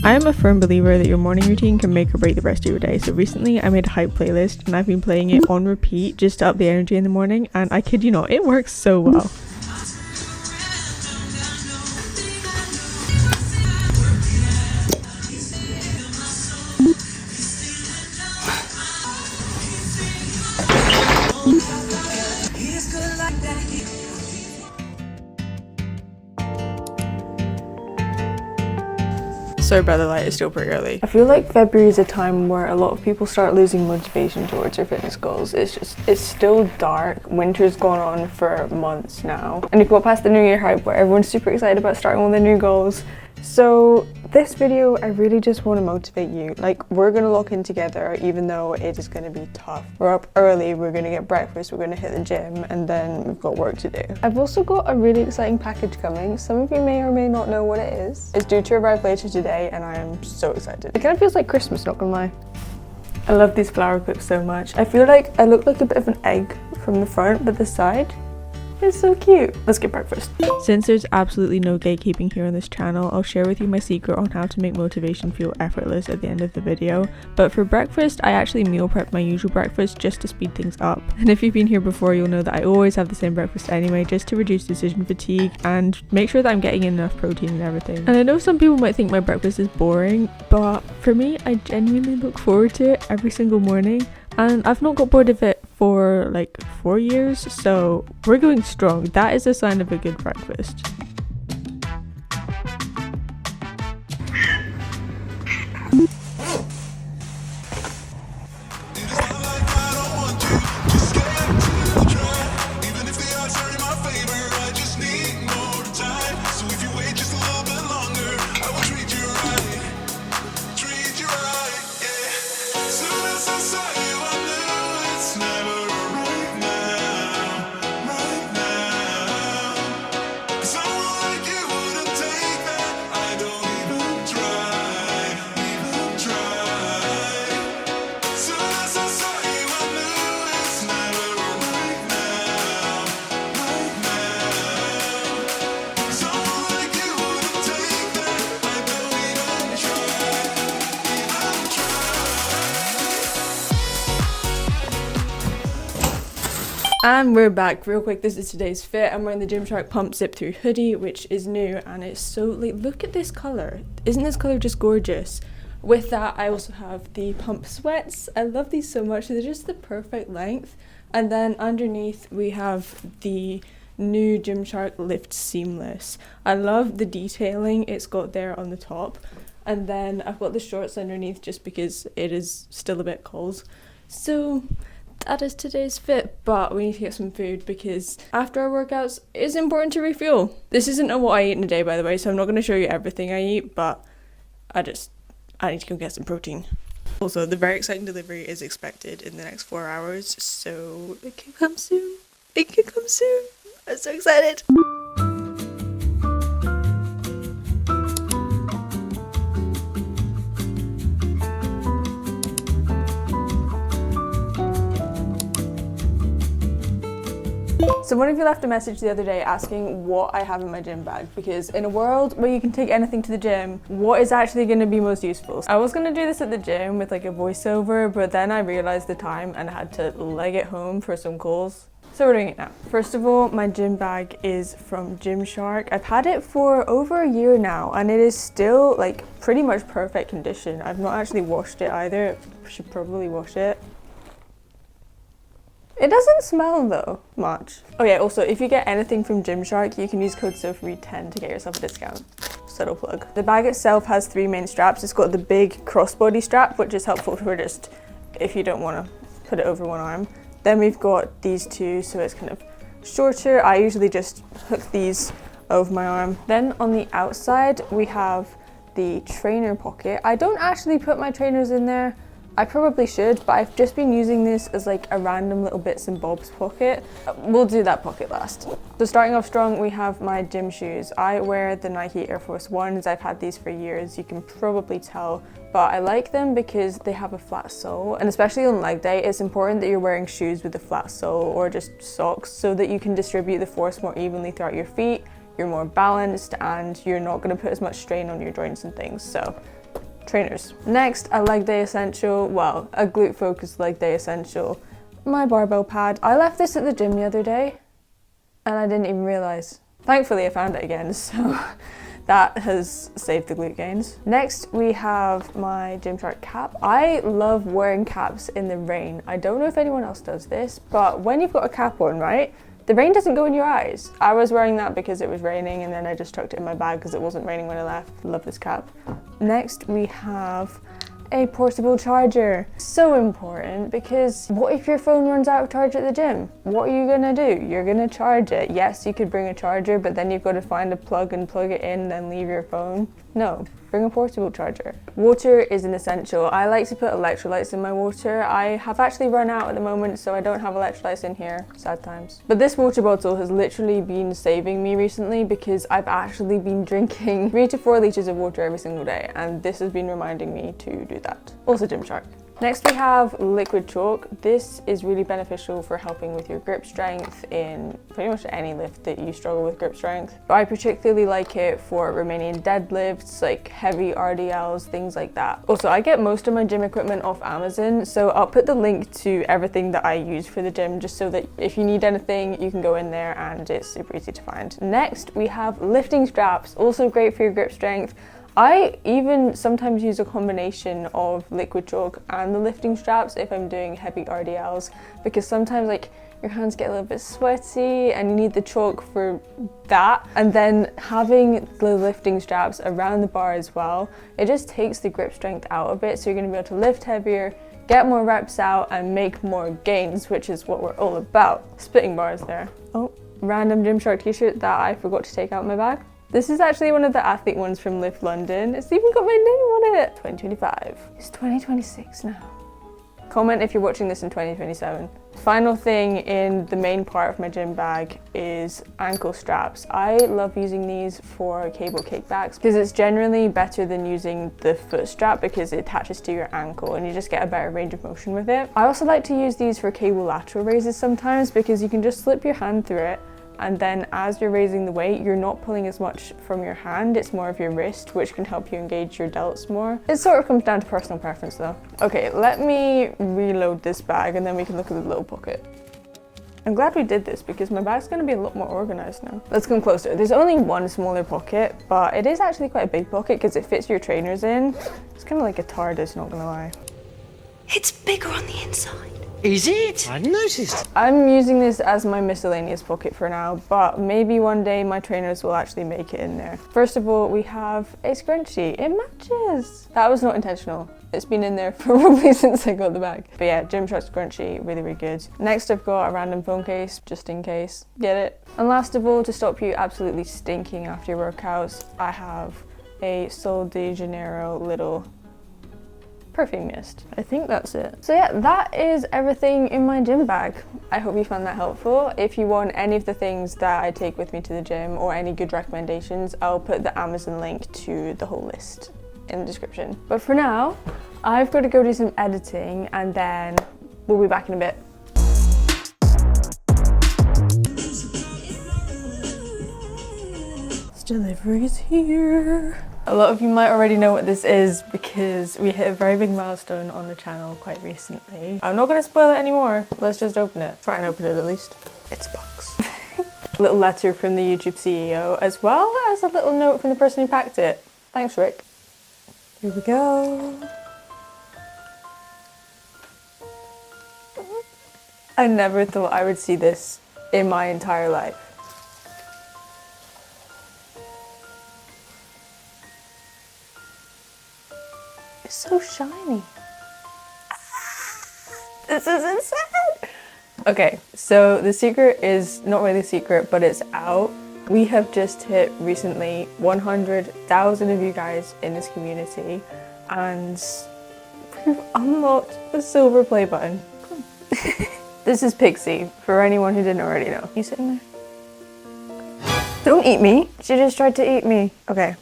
I am a firm believer that your morning routine can make or break the rest of your day. So recently I made a hype playlist and I've been playing it on repeat just to up the energy in the morning, and I kid you not, it works so well. Sorry about the light, it's still pretty early. I feel like February is a time where a lot of people start losing motivation towards their fitness goals. It's still dark, winter's gone on for months now, and you've got past the New Year hype where everyone's super excited about starting all their new goals. So this video, I really just want to motivate you. Like, we're going to lock in together even though it is going to be tough. We're up early, we're going to get breakfast, we're going to hit the gym, and then we've got work to do. I've also got a really exciting package coming. Some of you may or may not know what it is. It's due to arrive later today and I am so excited. It kind of feels like Christmas, not gonna lie. I love these flower clips so much. I feel like I look like a bit of an egg from the front, but the side, it's so cute. Let's get breakfast. Since there's absolutely no gatekeeping here on this channel, I'll share with you my secret on how to make motivation feel effortless at the end of the video. But for breakfast, I actually meal prep my usual breakfast just to speed things up. And if you've been here before, you'll know that I always have the same breakfast anyway, just to reduce decision fatigue and make sure that I'm getting enough protein and everything. And I know some people might think my breakfast is boring, but for me, I genuinely look forward to it every single morning. And I've not got bored of it for like 4 years, so we're going strong. That is a sign of a good breakfast. And we're back. Real quick, this is today's fit. I'm wearing the GYMSHARK pump zip through hoodie, which is new, and it's so like, look at this color. Isn't this color just gorgeous? With that, I also have the pump sweats. I love these so much. They're just the perfect length. And then underneath we have the new GYMSHARK Lift Seamless. I love the detailing it's got there on the top. And then I've got the shorts underneath just because it is still a bit cold. So that is today's fit, but we need to get some food because after our workouts, it's important to refuel. This isn't what I eat in a day, by the way, so I'm not going to show you everything I eat, but I need to go get some protein. Also, the very exciting delivery is expected in the next 4 hours, so it can come soon. It can come soon. I'm so excited. So one of you left a message the other day asking what I have in my gym bag, because in a world where you can take anything to the gym, what is actually going to be most useful? I was going to do this at the gym with like a voiceover, but then I realized the time and I had to leg it home for some calls. So we're doing it now. First of all, my gym bag is from GYMSHARK. I've had it for over a year now and it is still like pretty much perfect condition. I've not actually washed it either. I should probably wash it. It doesn't smell though much. Oh yeah, also if you get anything from GYMSHARK, you can use code sophiereidfit to get yourself a discount. Subtle plug. The bag itself has 3 main straps. It's got the big crossbody strap, which is helpful for just if you don't want to put it over one arm. Then we've got these 2, so it's kind of shorter. I usually just hook these over my arm. Then on the outside, we have the trainer pocket. I don't actually put my trainers in there. I probably should, but I've just been using this as like a random little bits and bobs pocket. We'll do that pocket last. So starting off strong, we have my gym shoes. I wear the Nike Air Force Ones. I've had these for years, you can probably tell, but I like them because they have a flat sole, and especially on leg day, it's important that you're wearing shoes with a flat sole or just socks so that you can distribute the force more evenly throughout your feet. You're more balanced and you're not going to put as much strain on your joints and things. So trainers. Next, a leg day essential, well, a glute focused leg day essential, my barbell pad. I left this at the gym the other day and I didn't even realise. Thankfully I found it again, so that has saved the glute gains. Next we have my GYMSHARK cap. I love wearing caps in the rain. I don't know if anyone else does this, but when you've got a cap on, right, the rain doesn't go in your eyes. I was wearing that because it was raining and then I just tucked it in my bag because it wasn't raining when I left. Love this cap. Next we have a portable charger. So important, because what if your phone runs out of charge at the gym? What are you gonna do? You're gonna charge it. Yes, you could bring a charger, but then you've got to find a plug and plug it in, then leave your phone. No, bring a portable charger. Water is an essential. I like to put electrolytes in my water. I have actually run out at the moment, so I don't have electrolytes in here. Sad times. But this water bottle has literally been saving me recently because I've actually been drinking 3 to 4 litres of water every single day, and this has been reminding me to do that. Also GYMSHARK. Next we have liquid chalk. This is really beneficial for helping with your grip strength in pretty much any lift that you struggle with grip strength. But I particularly like it for Romanian deadlifts, like heavy RDLs, things like that. Also, I get most of my gym equipment off Amazon, so I'll put the link to everything that I use for the gym just so that if you need anything, you can go in there and it's super easy to find. Next, we have lifting straps, also great for your grip strength. I even sometimes use a combination of liquid chalk and the lifting straps if I'm doing heavy RDLs, because sometimes like your hands get a little bit sweaty and you need the chalk for that. And then having the lifting straps around the bar as well, it just takes the grip strength out of it, so you're going to be able to lift heavier, get more reps out and make more gains, which is what we're all about. Splitting bars there. Oh, random GYMSHARK t-shirt that I forgot to take out of my bag. This is actually one of the athlete ones from Lift London. It's even got my name on it. 2025. It's 2026 now. Comment if you're watching this in 2027. Final thing in the main part of my gym bag is ankle straps. I love using these for cable kickbacks because it's generally better than using the foot strap because it attaches to your ankle and you just get a better range of motion with it. I also like to use these for cable lateral raises sometimes because you can just slip your hand through it, and then as you're raising the weight, you're not pulling as much from your hand, it's more of your wrist, which can help you engage your delts more. It sort of comes down to personal preference though. Okay, let me reload this bag and then we can look at the little pocket. I'm glad we did this because my bag's gonna be a lot more organized now. Let's come closer. There's only one smaller pocket, but it is actually quite a big pocket because it fits your trainers in. It's kind of like a TARDIS, not gonna lie. It's bigger on the inside. Is it? I noticed. I'm using this as my miscellaneous pocket for now, but maybe one day my trainers will actually make it in there. First of all, we have a scrunchie. It matches. That was not intentional. It's been in there probably since I got the bag. But yeah, GYMSHARK scrunchie, really, really good. Next, I've got a random phone case, just in case. Get it? And last of all, to stop you absolutely stinking after your workouts, I have a Sol de Janeiro little perfume mist. I think that's it. So yeah, that is everything in my gym bag. I hope you found that helpful. If you want any of the things that I take with me to the gym or any good recommendations, I'll put the Amazon link to the whole list in the description. But for now, I've got to go do some editing and then we'll be back in a bit. Delivery's here. A lot of you might already know what this is because we hit a very big milestone on the channel quite recently. I'm not going to spoil it anymore. Let's just open it. Try and open it at least. It's a box. A little letter from the YouTube CEO as well as a little note from the person who packed it. Thanks, Rick. Here we go. I never thought I would see this in my entire life. It's so shiny. This is insane. Okay, so the secret is not really a secret, but it's out. We have just hit recently 100,000 of you guys in this community and we've unlocked the silver play button. This is Pixie, for anyone who didn't already know. You sitting there? Don't eat me. She just tried to eat me. Okay,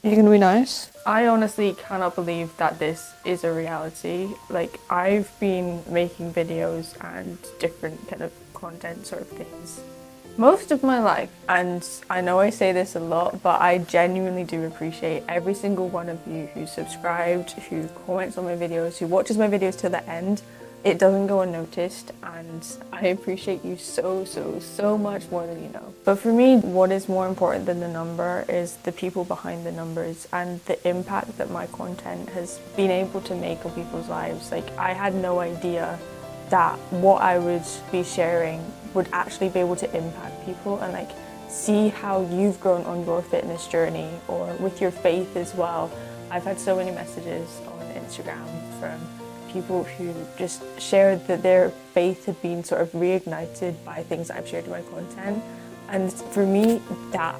you gonna be nice? I honestly cannot believe that this is a reality. Like, I've been making videos and different kind of content sort of things Most of my life, and I know I say this a lot, but I genuinely do appreciate every single one of you who subscribed, who comments on my videos, who watches my videos to the end. It doesn't go unnoticed, and I appreciate you so much more than you know. But for me, what is more important than the number is the people behind the numbers and the impact that my content has been able to make on people's lives. Like, I had no idea that what I would be sharing would actually be able to impact people, and like see how you've grown on your fitness journey or with your faith as well. I've had so many messages on Instagram from people who just shared that their faith had been sort of reignited by things I've shared in my content, and for me that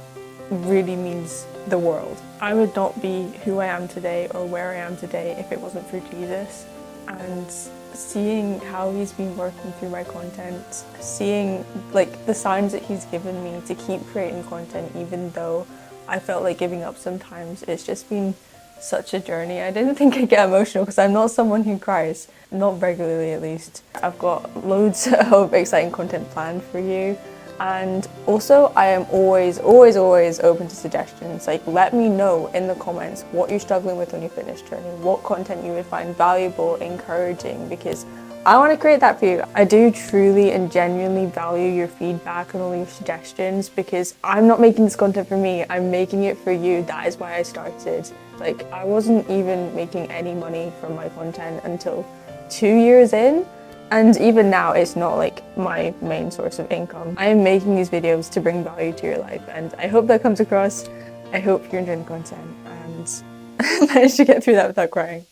really means the world. I would not be who I am today or where I am today if it wasn't for Jesus. And seeing how he's been working through my content, seeing like the signs that he's given me to keep creating content even though I felt like giving up sometimes, it's just been such a journey. I didn't think I'd get emotional because I'm not someone who cries, not regularly at least. I've got loads of exciting content planned for you. And also I am always open to suggestions. Like, let me know in the comments what you're struggling with on your fitness journey, what content you would find valuable, encouraging, because I want to create that for you. I do truly and genuinely value your feedback and all your suggestions, because I'm not making this content for me, I'm making it for you. That is why I started. Like, I wasn't even making any money from my content until 2 years in. And even now, it's not like my main source of income. I am making these videos to bring value to your life, and I hope that comes across. I hope you're enjoying the content and I managed to get through that without crying.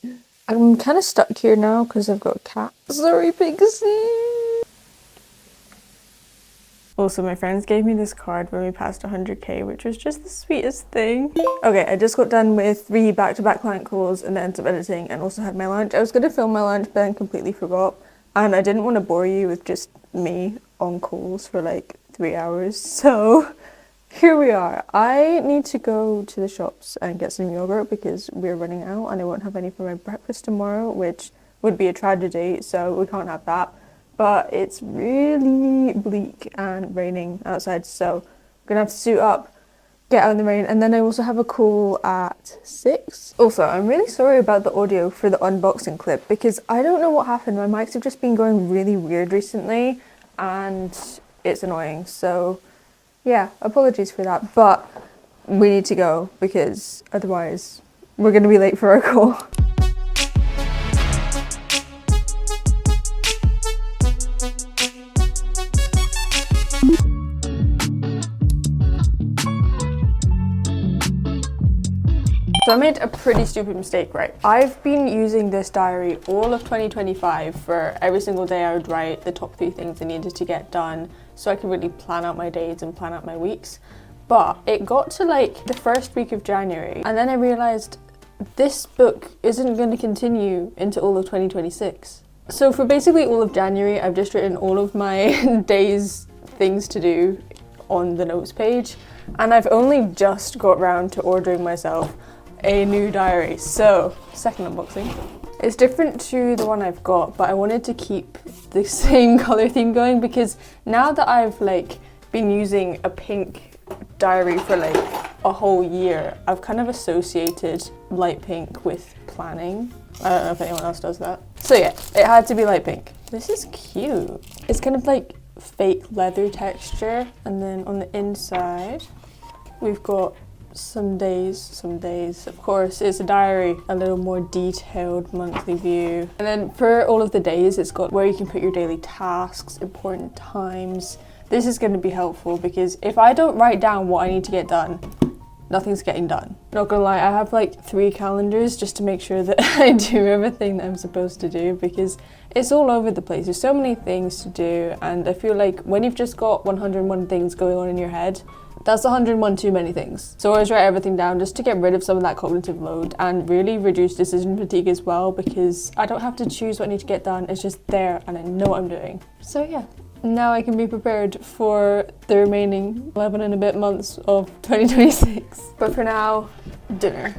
I'm kind of stuck here now because I've got a cat. Sorry, Pixie. Also, my friends gave me this card when we passed 100k, which was just the sweetest thing. Okay, I just got done with 3 back-to-back client calls and then some editing, and also had my lunch. I was going to film my lunch, but then completely forgot. And I didn't want to bore you with just me on calls for like 3 hours, so here we are. I need to go to the shops and get some yogurt because we're running out and I won't have any for my breakfast tomorrow, which would be a tragedy, so we can't have that. But it's really bleak and raining outside, so I'm gonna have to suit up, get out in the rain, and then I also have a call at 6. Also, I'm really sorry about the audio for the unboxing clip because I don't know what happened. My mics have just been going really weird recently and it's annoying. So yeah, apologies for that, but we need to go because otherwise we're gonna be late for our call. So I made a pretty stupid mistake, right? I've been using this diary all of 2025 for every single day I would write the top 3 things I needed to get done so I could really plan out my days and plan out my weeks. But it got to like the first week of January and then I realized this book isn't going to continue into all of 2026. So for basically all of January, I've just written all of my days, things to do on the notes page, and I've only just got round to ordering myself a new diary. So, second unboxing. It's different to the one I've got, but I wanted to keep the same color theme going because now that I've like been using a pink diary for like a whole year, I've kind of associated light pink with planning. I don't know if anyone else does that. So yeah, it had to be light pink. This is cute. It's kind of like fake leather texture, and then on the inside we've got some days. Of course, it's a diary, a little more detailed monthly view. And then for all of the days, it's got where you can put your daily tasks, important times. This is going to be helpful because if I don't write down what I need to get done, nothing's getting done. Not gonna lie, I have like 3 calendars just to make sure that I do everything that I'm supposed to do because it's all over the place. There's so many things to do, and I feel like when you've just got 101 things going on in your head, that's 101 too many things. So I always write everything down just to get rid of some of that cognitive load and really reduce decision fatigue as well, because I don't have to choose what I need to get done. It's just there and I know what I'm doing. So yeah, now I can be prepared for the remaining 11 and a bit months of 2026. But for now, dinner.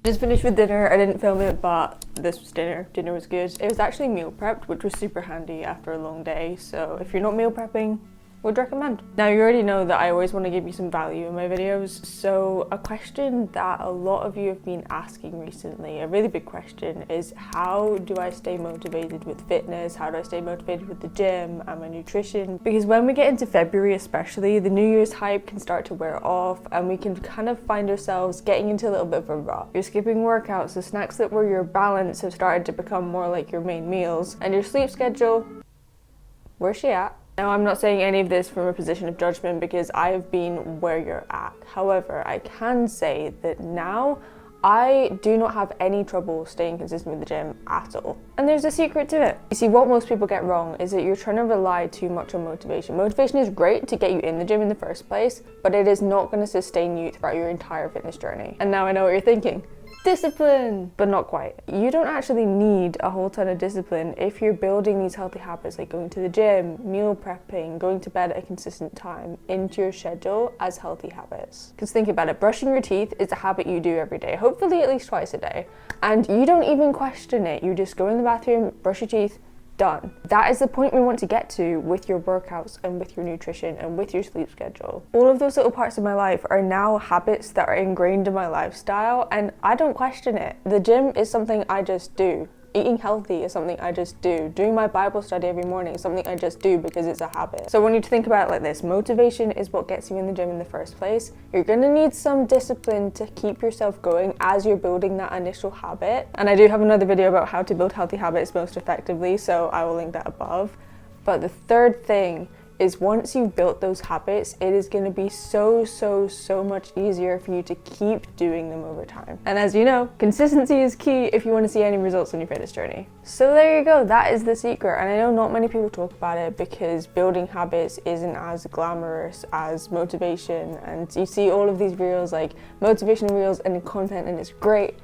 Just finished with dinner. I didn't film it, but this was dinner. Dinner was good. It was actually meal prepped, which was super handy after a long day. So if you're not meal prepping, would recommend. Now you already know that I always want to give you some value in my videos, so a question that a lot of you have been asking recently, a really big question, is how do I stay motivated with fitness? How do I stay motivated with the gym and my nutrition? Because when we get into February especially, the New Year's hype can start to wear off and we can kind of find ourselves getting into a little bit of a rut. You're skipping workouts, the snacks that were your balance have started to become more like your main meals, and your sleep schedule, where's she at? Now, I'm not saying any of this from a position of judgment because I have been where you're at. However, I can say that now I do not have any trouble staying consistent with the gym at all. And there's a secret to it. You see, what most people get wrong is that you're trying to rely too much on motivation. Motivation is great to get you in the gym in the first place, but it is not going to sustain you throughout your entire fitness journey. And now I know what you're thinking. Discipline, but not quite. You don't actually need a whole ton of discipline if you're building these healthy habits like going to the gym, meal prepping, going to bed at a consistent time into your schedule as healthy habits. Because think about it, brushing your teeth is a habit you do every day, hopefully at least twice a day, and you don't even question it. You just go in the bathroom, brush your teeth, done. That is the point we want to get to with your workouts and with your nutrition and with your sleep schedule. All of those little parts of my life are now habits that are ingrained in my lifestyle, and I don't question it. The gym is something I just do. Eating healthy is something I just do. Doing my Bible study every morning is something I just do because it's a habit. So I want you to think about it like this. Motivation is what gets you in the gym in the first place. You're gonna need some discipline to keep yourself going as you're building that initial habit. And I do have another video about how to build healthy habits most effectively, so I will link that above. But the third thing is once you've built those habits, it is going to be so much easier for you to keep doing them over time. And as you know, consistency is key if you want to see any results on your fitness journey. So there you go, that is the secret. And I know not many people talk about it because building habits isn't as glamorous as motivation, and you see all of these reels like motivational reels and content, and it's great,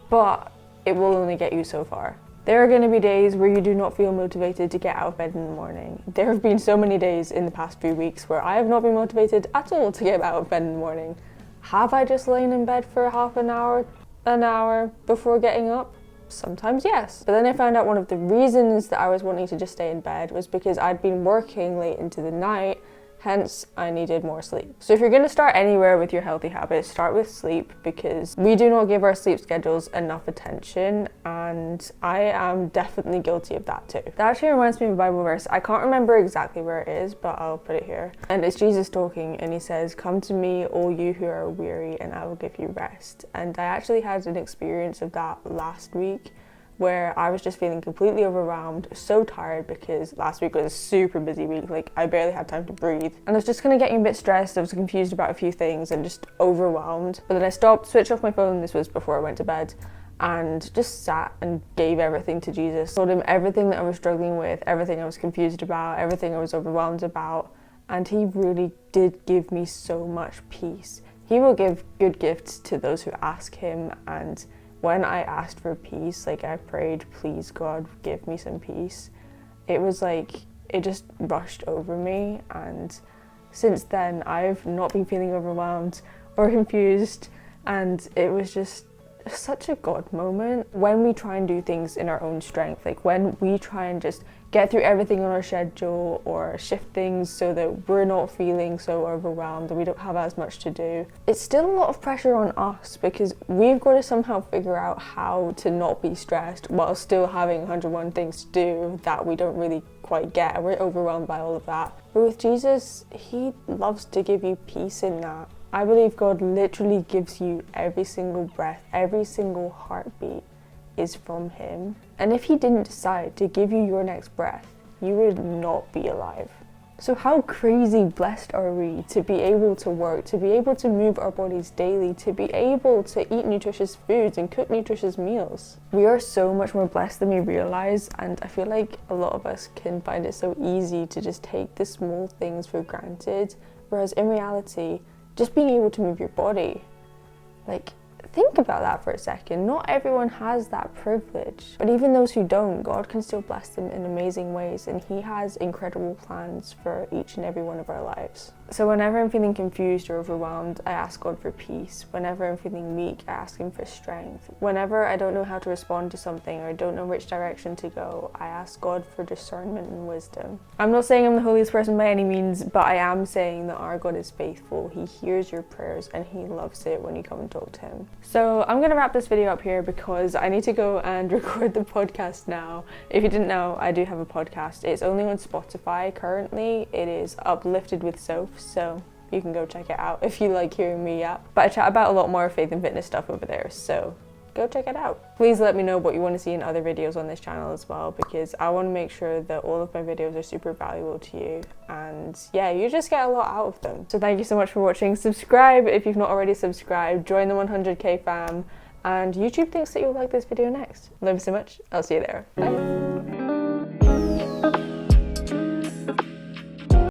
but it will only get you so far. There are going to be days where you do not feel motivated to get out of bed in the morning. There have been so many days in the past few weeks where I have not been motivated at all to get out of bed in the morning. Have I just lain in bed for half an hour before getting up? Sometimes yes. But then I found out one of the reasons that I was wanting to just stay in bed was because I'd been working late into the night, hence I needed more sleep. So if you're going to start anywhere with your healthy habits, start with sleep, because we do not give our sleep schedules enough attention, and I am definitely guilty of that too. That actually reminds me of a Bible verse. I can't remember exactly where it is, but I'll put it here. And it's Jesus talking, and he says, "Come to me, all you who are weary, and I will give you rest." And I actually had an experience of that last week, where I was just feeling completely overwhelmed, so tired, because last week was a super busy week, like I barely had time to breathe. And I was just kind of getting a bit stressed, I was confused about a few things and just overwhelmed. But then I stopped, switched off my phone, this was before I went to bed, and just sat and gave everything to Jesus. Told him everything that I was struggling with, everything I was confused about, everything I was overwhelmed about, and he really did give me so much peace. He will give good gifts to those who ask him, and when I asked for peace, like I prayed, please God, give me some peace, it was like, it just rushed over me. And since then, I've not been feeling overwhelmed or confused. And it was just such a God moment. When we try and do things in our own strength, like when we try and just get through everything on our schedule or shift things so that we're not feeling so overwhelmed and we don't have as much to do, it's still a lot of pressure on us, because we've got to somehow figure out how to not be stressed while still having 101 things to do that we don't really quite get, and we're overwhelmed by all of that. But with Jesus, he loves to give you peace in that. I believe God literally gives you every single breath, every single heartbeat is from him. And if he didn't decide to give you your next breath, you would not be alive. So how crazy blessed are we to be able to work, to be able to move our bodies daily, to be able to eat nutritious foods and cook nutritious meals. We are so much more blessed than we realize, and I feel like a lot of us can find it so easy to just take the small things for granted, whereas in reality, just being able to move your body, like Think about that for a second. Not everyone has that privilege, but even those who don't, God can still bless them in amazing ways, and He has incredible plans for each and every one of our lives. So whenever I'm feeling confused or overwhelmed, I ask God for peace. Whenever I'm feeling weak, I ask Him for strength. Whenever I don't know how to respond to something or don't know which direction to go, I ask God for discernment and wisdom. I'm not saying I'm the holiest person by any means, but I am saying that our God is faithful. He hears your prayers and He loves it when you come and talk to Him. So I'm going to wrap this video up here because I need to go and record the podcast now. If you didn't know, I do have a podcast. It's only on Spotify currently. It is Uplifted with Soph, so you can go check it out if you like hearing me yap. But I chat about a lot more faith and fitness stuff over there, so go check it out. Please let me know what you want to see in other videos on this channel as well, because I want to make sure that all of my videos are super valuable to you, and yeah, you just get a lot out of them. So thank you so much for watching. Subscribe if you've not already subscribed, join the 100k fam, and YouTube thinks that you'll like this video next. Love you so much. I'll see you there. Bye.